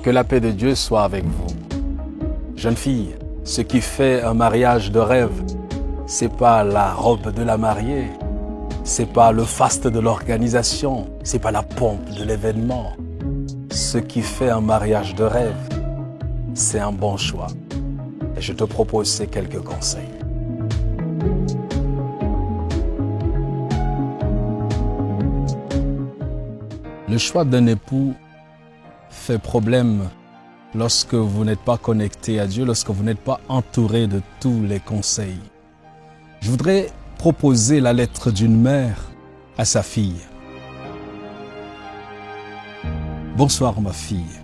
Que la paix de Dieu soit avec vous. Jeune fille, ce qui fait un mariage de rêve, c'est pas la robe de la mariée, c'est pas le faste de l'organisation, c'est pas la pompe de l'événement. Ce qui fait un mariage de rêve, c'est un bon choix. Et je te propose ces quelques conseils. Le choix d'un époux fait problème lorsque vous n'êtes pas connecté à Dieu, lorsque vous n'êtes pas entouré de tous les conseils. Je voudrais proposer la lettre d'une mère à sa fille. Bonsoir ma fille,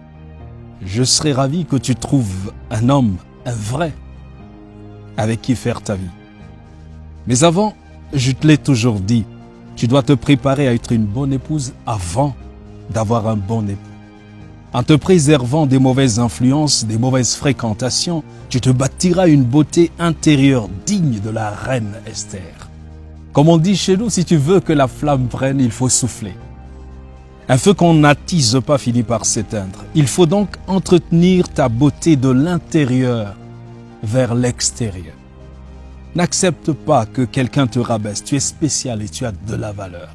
je serais ravi que tu trouves un homme, un vrai, avec qui faire ta vie. Mais avant, je te l'ai toujours dit, tu dois te préparer à être une bonne épouse avant d'avoir un bon époux. En te préservant des mauvaises influences, des mauvaises fréquentations, tu te bâtiras une beauté intérieure digne de la reine Esther. Comme on dit chez nous, si tu veux que la flamme prenne, il faut souffler. Un feu qu'on n'attise pas finit par s'éteindre. Il faut donc entretenir ta beauté de l'intérieur vers l'extérieur. N'accepte pas que quelqu'un te rabaisse. Tu es spécial et tu as de la valeur.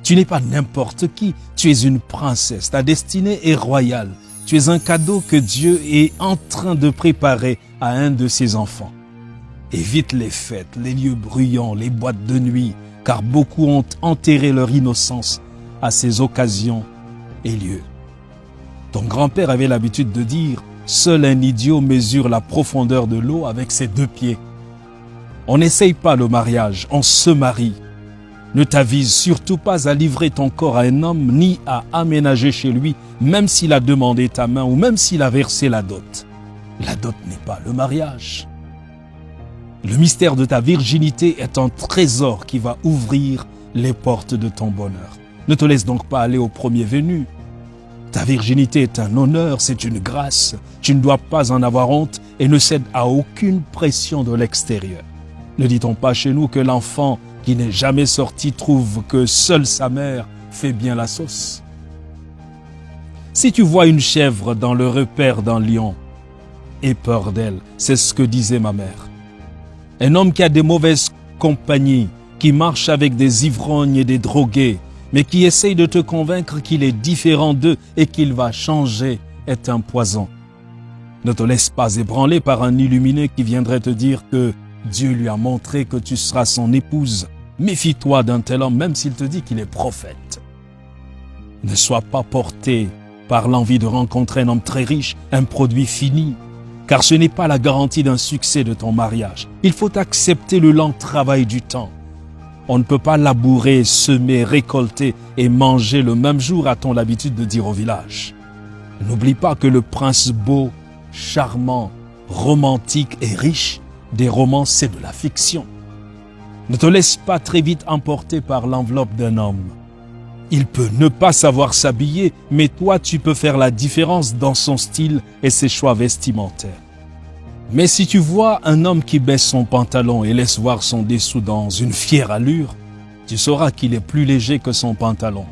Tu n'es pas n'importe qui, tu es une princesse, ta destinée est royale. Tu es un cadeau que Dieu est en train de préparer à un de ses enfants. Évite les fêtes, les lieux bruyants, les boîtes de nuit, car beaucoup ont enterré leur innocence à ces occasions et lieux. Ton grand-père avait l'habitude de dire « Seul un idiot mesure la profondeur de l'eau avec ses 2 pieds ». On n'essaye pas le mariage, on se marie. Ne t'avise surtout pas à livrer ton corps à un homme, ni à aménager chez lui, même s'il a demandé ta main ou même s'il a versé la dot. La dot n'est pas le mariage. Le mystère de ta virginité est un trésor qui va ouvrir les portes de ton bonheur. Ne te laisse donc pas aller au premier venu. Ta virginité est un honneur, c'est une grâce. Tu ne dois pas en avoir honte et ne cède à aucune pression de l'extérieur. Ne dit-on pas chez nous que l'enfant qui n'est jamais sorti trouve que seule sa mère fait bien la sauce? Si tu vois une chèvre dans le repère d'un lion, aie peur d'elle, c'est ce que disait ma mère. Un homme qui a des mauvaises compagnies, qui marche avec des ivrognes et des drogués, mais qui essaye de te convaincre qu'il est différent d'eux et qu'il va changer, est un poison. Ne te laisse pas ébranler par un illuminé qui viendrait te dire que Dieu lui a montré que tu seras son épouse. Méfie-toi d'un tel homme, même s'il te dit qu'il est prophète. Ne sois pas porté par l'envie de rencontrer un homme très riche, un produit fini, car ce n'est pas la garantie d'un succès de ton mariage. Il faut accepter le lent travail du temps. On ne peut pas labourer, semer, récolter et manger le même jour, a-t-on l'habitude de dire au village. N'oublie pas que le prince beau, charmant, romantique et riche, des romans, c'est de la fiction. Ne te laisse pas très vite emporter par l'enveloppe d'un homme. Il peut ne pas savoir s'habiller, mais toi, tu peux faire la différence dans son style et ses choix vestimentaires. Mais si tu vois un homme qui baisse son pantalon et laisse voir son dessous dans une fière allure, tu sauras qu'il est plus léger que son pantalon.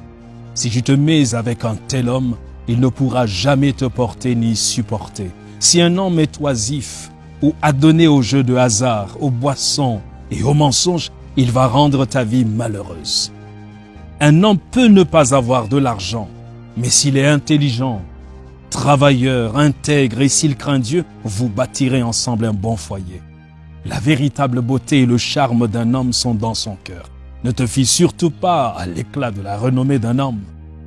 Si tu te mets avec un tel homme, il ne pourra jamais te porter ni supporter. Si un homme est oisif ou adonné aux jeux de hasard, aux boissons et aux mensonges, il va rendre ta vie malheureuse. Un homme peut ne pas avoir de l'argent, mais s'il est intelligent, travailleur, intègre et s'il craint Dieu, vous bâtirez ensemble un bon foyer. La véritable beauté et le charme d'un homme sont dans son cœur. Ne te fie surtout pas à l'éclat de la renommée d'un homme.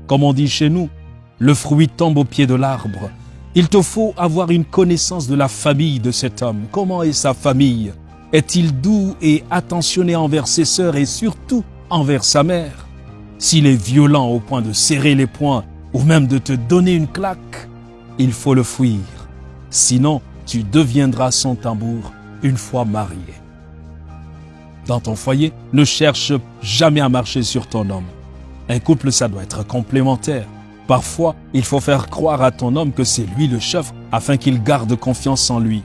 Comme on dit chez nous, le fruit tombe au pied de l'arbre. Il te faut avoir une connaissance de la famille de cet homme. Comment est sa famille? Est-il doux et attentionné envers ses sœurs et surtout envers sa mère? S'il est violent au point de serrer les poings ou même de te donner une claque, il faut le fuir. Sinon, tu deviendras son tambour une fois marié. Dans ton foyer, ne cherche jamais à marcher sur ton homme. Un couple, ça doit être complémentaire. Parfois, il faut faire croire à ton homme que c'est lui le chef afin qu'il garde confiance en lui.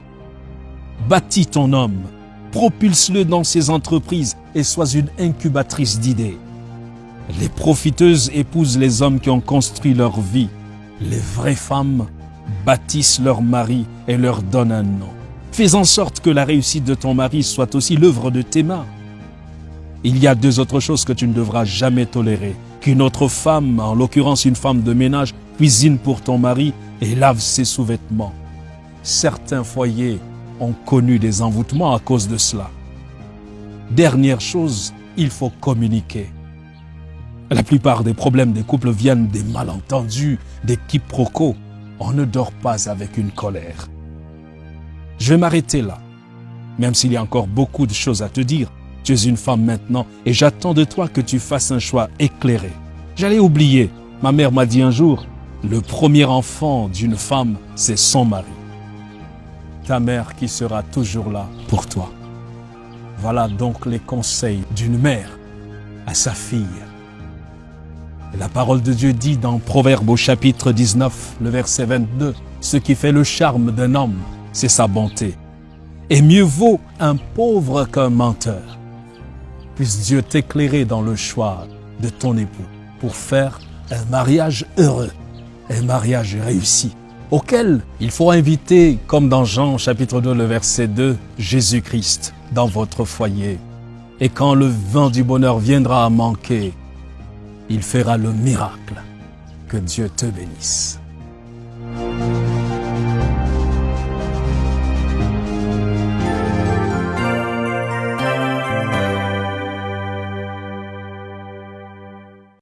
Bâtis ton homme, propulse-le dans ses entreprises et sois une incubatrice d'idées. Les profiteuses épousent les hommes qui ont construit leur vie. Les vraies femmes bâtissent leur mari et leur donnent un nom. Fais en sorte que la réussite de ton mari soit aussi l'œuvre de tes mains. Il y a deux autres choses que tu ne devras jamais tolérer. Qu'une autre femme, en l'occurrence une femme de ménage, cuisine pour ton mari et lave ses sous-vêtements. Certains foyers ont connu des envoûtements à cause de cela. Dernière chose, il faut communiquer. La plupart des problèmes des couples viennent des malentendus, des quiproquos. On ne dort pas avec une colère. Je vais m'arrêter là. Même s'il y a encore beaucoup de choses à te dire, tu es une femme maintenant et j'attends de toi que tu fasses un choix éclairé. J'allais oublier. Ma mère m'a dit un jour, le premier enfant d'une femme, c'est son mari. Ta mère qui sera toujours là pour toi. Voilà donc les conseils d'une mère à sa fille. La parole de Dieu dit dans Proverbe au chapitre 19, le verset 22, « Ce qui fait le charme d'un homme, c'est sa bonté. Et mieux vaut un pauvre qu'un menteur. » Puisse Dieu t'éclairer dans le choix de ton époux pour faire un mariage heureux, un mariage réussi, auquel il faut inviter, comme dans Jean chapitre 2, le verset 2, Jésus-Christ dans votre foyer. Et quand le vent du bonheur viendra à manquer, il fera le miracle. Que Dieu te bénisse.